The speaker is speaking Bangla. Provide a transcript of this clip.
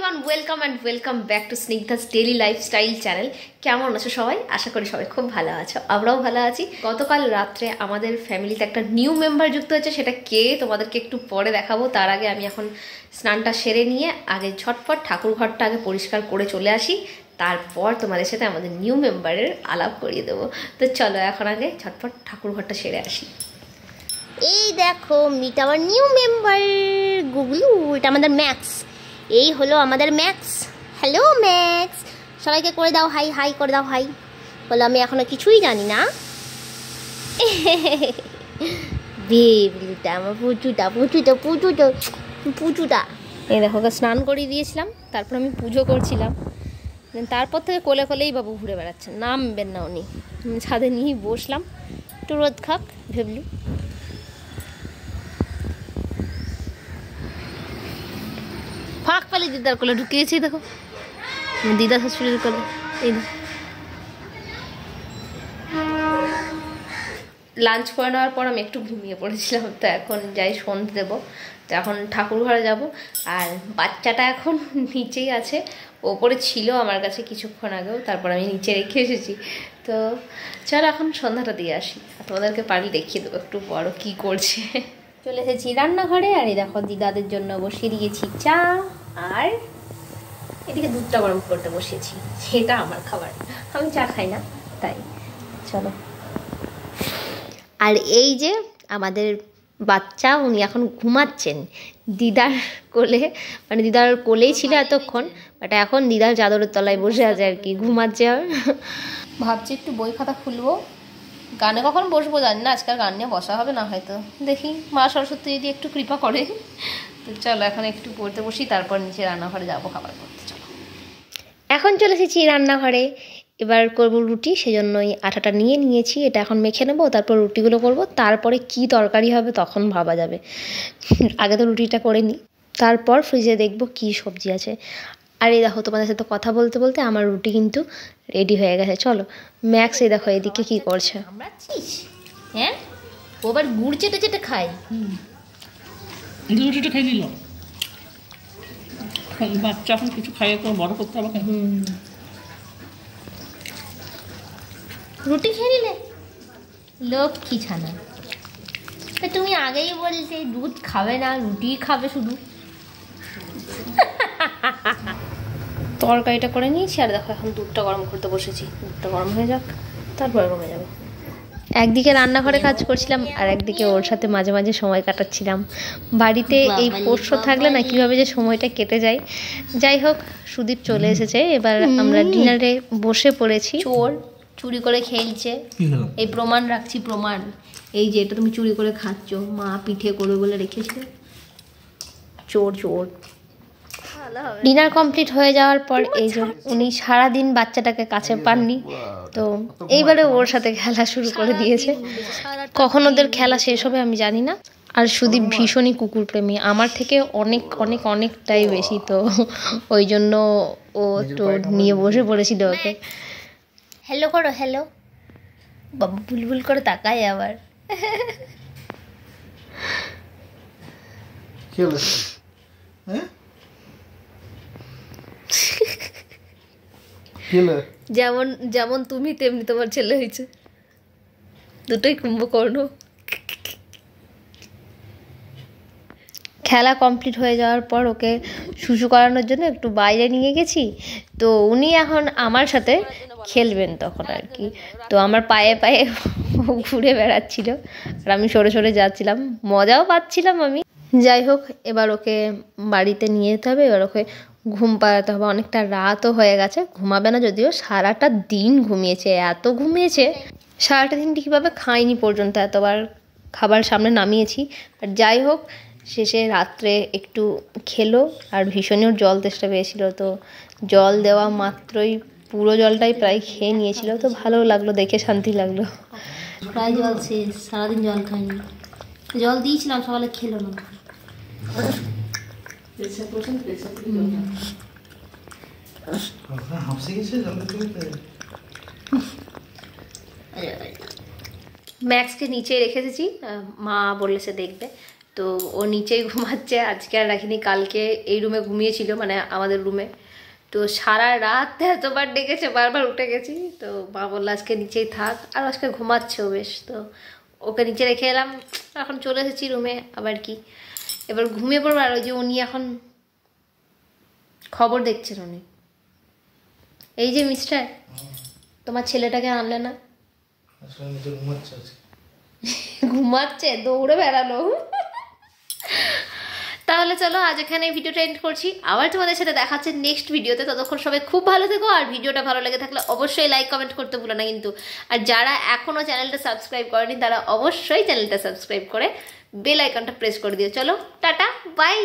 Everyone welcome back to Snigdha's daily lifestyle channel. কেমন আছো সবাই? আশা করি সবাই খুব ভালো আছো, আমরাও ভালো আছি। গতকাল রাত্রে আমাদের ফ্যামিলিতে একটা নিউ মেম্বার যুক্ত হয়েছে, সেটা কে তোমাদেরকে একটু পরে দেখাবো। তার আগে আমি এখন স্নানটা সেরে নিয়ে আগে ঝটপট ঠাকুর ঘরটা আগে পরিষ্কার করে চলে আসি, তারপর তোমাদের সাথে আমাদের নিউ মেম্বারের আলাপ করিয়ে দেবো। তো চলো এখন আগে ঝটপট ঠাকুর ঘরটা সেরে আসি। এই দেখো মিট আওয়ার নিউ মেম্বার গুগলু, এটা আমাদের ম্যাক্স। এই হলো আমাদের ম্যাক্স। হ্যালো ম্যাক্স, সবাইকে করে দাও হাই, হাই করে দাও হাই। বলো আমি এখনো কিছুই জানি না। বেবলিটা আমার পুচুটা এই দেখো ওকে স্নান করিয়ে দিয়েছিলাম, তারপর আমি পুজো করছিলাম। তারপর থেকে কোলে কোলেই বাবু ঘুরে বেড়াচ্ছেন, নামবেন না উনি। ছাদে নিয়েই বসলাম, একটু রোদ খাক ভেবলু। ফাঁক পেলে দিদার কোলে ঢুকিয়েছি, দেখো দিদা শাশুড়ির কোলে। এই লাঞ্চ করে নেওয়ার পর আমি একটু ঘুমিয়ে পড়েছিলাম, তো এখন যাই সন্ধে দেবো। তো এখন ঠাকুর ঘরে যাব, আর বাচ্চাটা এখন নিচেই আছে। ওপরে ছিল আমার কাছে কিছুক্ষণ আগেও, তারপর আমি নিচে রেখে এসেছি। তো চলো এখন সন্ধ্যাটা দিয়ে আসি, তোমাদেরকে পারলে দেখিয়ে দেবো একটু বড় কী করছে। চলে এসেছি রান্নাঘরে, আর এই দেখো দিদাদের জন্য বসিয়ে দিয়েছি চা, আর এদিকে দুধটা গরম করতে বসিয়েছি। সেটা আমার খাবার, আমি চা খাই না তাই। চলো। আর এই যে আমাদের বাচ্চা, উনি এখন ঘুমাচ্ছেন দিদার কোলে, মানে দিদার কোলেই ছিল এতক্ষণ, বাট এখন দিদার চাদরের তলায় বসে আছে আর কি, ঘুমাচ্ছে। আর ভাবছি একটু বই খাতা খুলবো, গানে কখন বসবো জানি না, আজকাল গান নিয়ে বসা হবে না হয়তো, দেখি মা সরস্বতী যদি একটু কৃপা করে। তো চলো এখন একটু পড়তে বসি, তারপর নিচে রান্নাঘরে যাবো খাবার করতে। চলো এখন চলে এসেছি রান্নাঘরে, এবার করবো রুটি, সেজন্যই আটাটা নিয়ে নিয়েছি। এটা এখন মেখে নেবো, তারপর রুটিগুলো করব, তারপরে কি তরকারি হবে তখন ভাবা যাবে। আগে তো রুটিটা করে নিই, তারপর ফ্রিজে দেখবো কি সবজি আছে। আর এই দেখো তোমাদের সাথে কথা বলতে বলতে আমার রুটি কিন্তু রেডি হয়ে গেছে। চলো ম্যাক্স এই দেখো এদিকে কি করছে। আমরা হ্যাঁ ও আবার গুড় চেটে চেটে খাই। রুটিটা খাই নিল, বাচ্চা এখন কিছু খাইয়ে তো বড় করতে হবে। রুটি খেয়ে নিলে লক্ষ্মী ছানা। তুমি আগেই বলতে দুধ খাবে না, রুটি খাবে শুধু। তরকারিটা করে নিয়েছি, আর দেখো এখন দুধটা গরম করতে বসেছি। দুধটা গরম হয়ে যাক, তারপরে রুমে যাবো। একদিকে রান্নাঘরে কাজ করছিলাম, আর একদিকে ওর সাথে মাঝে মাঝে সময় কাটাচ্ছিলাম। বাড়িতে এই পোষ্য থাকলে না কীভাবে যে সময়টা কেটে যায়। যাই হোক, সুদীপ চলে এসেছে, এবার আমরা ডিনারে বসে পড়েছি। চোর চুরি করে খেলছে, এই প্রমাণ রাখছি, প্রমাণ এই যে এটা তুমি চুরি করে খাচ্ছ, মা পিঠে করবে বলে রেখেছে। চোর চোর। ডিনার কমপ্লিট হয়ে যাওয়ার পর এই যে উনি সারাদিন বাচ্চাটাকে কাছে পাননি, তো এইবারে ওর সাথে খেলা শুরু করে দিয়েছে। কখন ওদের খেলা শেষ হবে আমি জানি না। আর সুদীপ ভীষণই কুকুর প্রেমী, আমার থেকে অনেক অনেক অনেকটাই বেশি, তো ওই জন্য ও তো নিয়ে বসে পড়েছিল ওকে। হ্যালো করো, হ্যালো। বাবু বুলবুল করে তাকায় আবার। যেমন যেমন তুমি তেমনি তোমার ছেলে হয়েছে, দুটোই কুম্ভকর্ণ। খেলা কমপ্লিট হয়ে যাওয়ার পর ওকে শুশু করানোর জন্য একটু বাইরে নিয়ে গেছি, তো উনি এখন আমার সাথে খেলবেন তখন আর কি। তো আমার পায়ে পায়ে ঘুরে বেড়াচ্ছিল, আর আমি সরে সরে যাচ্ছিলাম, মজাও পাচ্ছিলাম আমি। যাই হোক, এবার ওকে বাড়িতে নিয়ে যেতে হবে, এবার ওকে ঘুম পাড়াতে হবে। অনেকটা রাতও হয়ে গেছে, ঘুমাবে না যদিও, সারাটা দিন ঘুমিয়েছে, এত ঘুমিয়েছে। সারাটা দিন ঠিকভাবে খাইনি পর্যন্ত, এতবার খাবার সামনে নামিয়েছি। আর যাই হোক, শেষে রাত্রে একটু খেলো, আর ভীষণই ওর জল তেষ্টা পেয়েছিল, তো জল দেওয়া মাত্রই পুরো জলটাই প্রায় খেয়ে নিয়েছিল। তো ভালো লাগলো, দেখে শান্তি লাগলো। প্রায় জল শেষ, সারাদিন জল খাইনি, জল দিয়েছিলাম সকালে খেলো না। ম্যাক্সকে নিচে রেখে এসেছি, মা বলেছে দেখবে। তো ও নিচেই ঘুমাচ্ছে, আজকে আর রাখিনি, কালকে এই রুমে ঘুমিয়েছিল, মানে আমাদের রুমে। তো সারা রাত এতবার ডেকেছে, বারবার উঠে গেছি। তো মা বললো আজকে নিচেই থাক, আর আজকে ঘুমাচ্ছেও বেশ। তো ওকে নিচে রেখে এলাম, এখন চলে এসেছি রুমে। আবার কি, এবার ঘুমিয়ে পড়বো। আর ওই যে উনি এখন খবর দেখছেন উনি। এই যে মিস্টার, তোমার ছেলেটাকে আনলে না? ঘুমাচ্ছে, দৌড়ে বেড়ালো। তাহলে চলো আজ এখানে ভিডিওটা এন্ড করছি, আবার তোমাদের সাথে দেখা হচ্ছে নেক্সট ভিডিওতে। ততক্ষণ সবাই খুব ভালো থেকো, আর ভিডিওটা ভালো লেগে থাকলে অবশ্যই লাইক কমেন্ট করতে ভুলো না কিন্তু। আর যারা এখনো চ্যানেলটা সাবস্ক্রাইব করেনি তারা অবশ্যই চ্যানেলটা সাবস্ক্রাইব করে বেল আইকনটা প্রেস করে দিও। চলো টাটা, বাই।